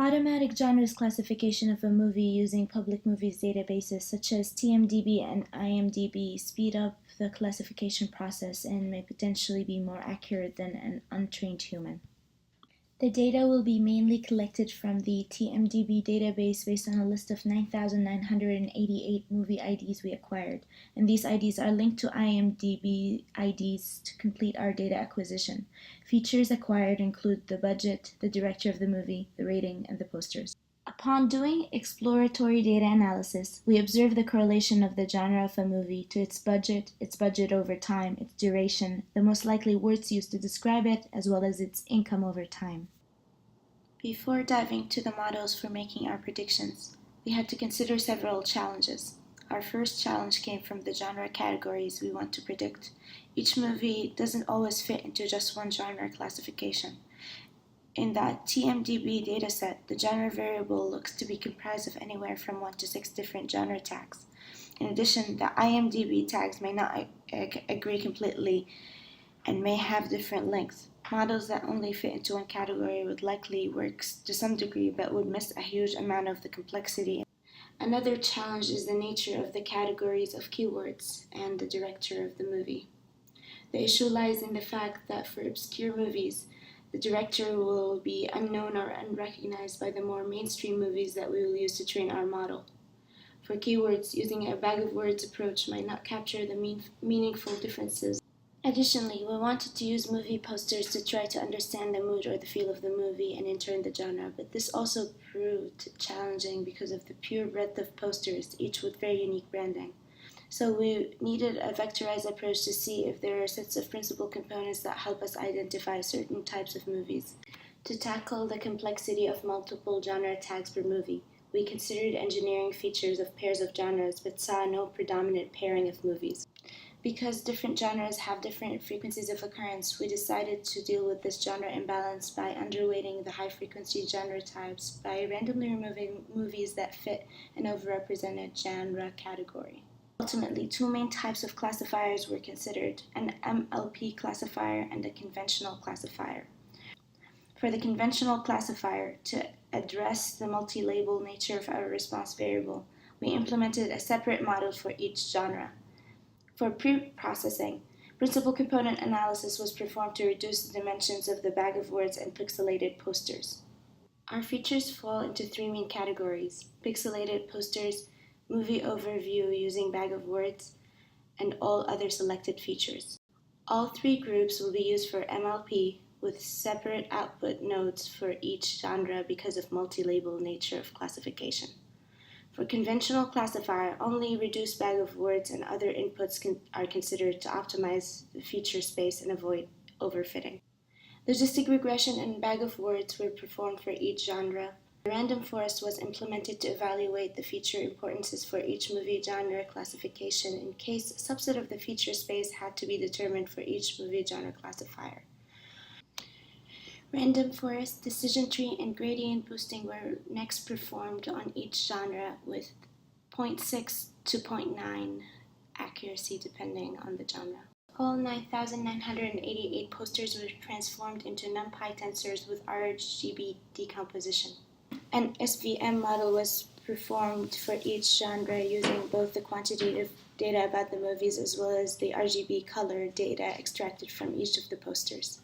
Automatic genres classification of a movie using public movies databases such as TMDB and IMDb speed up the classification process and may potentially be more accurate than an untrained human. The data will be mainly collected from the TMDB database based on a list of 9,988 movie IDs we acquired, and these IDs are linked to IMDb IDs to complete our data acquisition. Features acquired include the budget, the director of the movie, the rating, and the posters. Upon doing exploratory data analysis, we observe the correlation of the genre of a movie to its budget over time, its duration, the most likely words used to describe it, as well as its income over time. Before diving to the models for making our predictions, we had to consider several challenges. Our first challenge came from the genre categories we want to predict. Each movie doesn't always fit into just one genre classification. In that TMDB dataset, the genre variable looks to be comprised of anywhere from 1 to 6 different genre tags. In addition, the IMDb tags may not agree completely and may have different lengths. Models that only fit into one category would likely work to some degree but would miss a huge amount of the complexity. Another challenge is the nature of the categories of keywords and the director of the movie. The issue lies in the fact that for obscure movies, the director will be unknown or unrecognized by the more mainstream movies that we will use to train our model. For keywords, using a bag of words approach might not capture the meaningful differences. Additionally, we wanted to use movie posters to try to understand the mood or the feel of the movie and in turn the genre, but this also proved challenging because of the pure breadth of posters, each with very unique branding. So we needed a vectorized approach to see if there are sets of principal components that help us identify certain types of movies. To tackle the complexity of multiple genre tags per movie, we considered engineering features of pairs of genres but saw no predominant pairing of movies. Because different genres have different frequencies of occurrence, we decided to deal with this genre imbalance by underweighting the high-frequency genre types by randomly removing movies that fit an overrepresented genre category. Ultimately, two main types of classifiers were considered, an MLP classifier and a conventional classifier. For the conventional classifier, to address the multi-label nature of our response variable, we implemented a separate model for each genre. For pre-processing, principal component analysis was performed to reduce the dimensions of the bag of words and pixelated posters. Our features fall into three main categories: pixelated posters, movie overview using bag of words, and all other selected features. All three groups will be used for MLP with separate output nodes for each genre because of multi-label nature of classification. For conventional classifier, only reduced bag of words and other inputs are considered to optimize the feature space and avoid overfitting. Logistic regression and bag of words were performed for each genre. A random forest was implemented to evaluate the feature importances for each movie genre classification in case a subset of the feature space had to be determined for each movie genre classifier. Random forest, decision tree, and gradient boosting were next performed on each genre with 0.6 to 0.9 accuracy depending on the genre. All 9,988 posters were transformed into NumPy tensors with RGB decomposition. An SVM model was performed for each genre using both the quantitative data about the movies as well as the RGB color data extracted from each of the posters.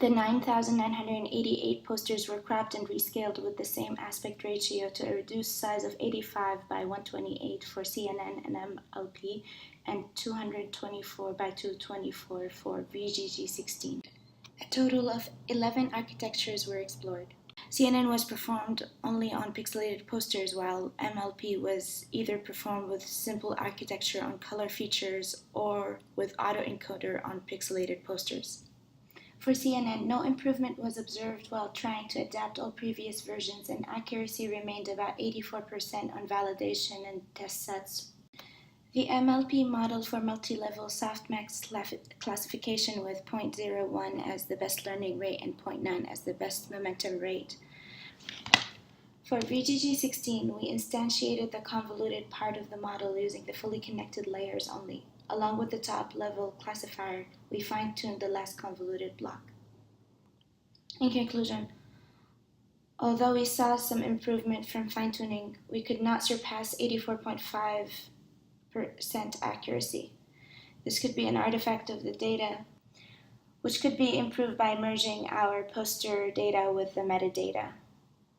The 9,988 posters were cropped and rescaled with the same aspect ratio to a reduced size of 85 by 128 for CNN and MLP and 224 by 224 for VGG16. A total of 11 architectures were explored. CNN was performed only on pixelated posters, while MLP was either performed with simple architecture on color features or with autoencoder on pixelated posters. For CNN, no improvement was observed while trying to adapt all previous versions, and accuracy remained about 84% on validation and test sets. The MLP model for multi-level softmax classification with 0.01 as the best learning rate and 0.9 as the best momentum rate. For VGG16, we instantiated the convoluted part of the model using the fully connected layers only. Along with the top-level classifier, we fine-tuned the last convoluted block. In conclusion, Although we saw some improvement from fine-tuning, we could not surpass 84.5% accuracy. This could be an artifact of the data, which could be improved by merging our poster data with the metadata.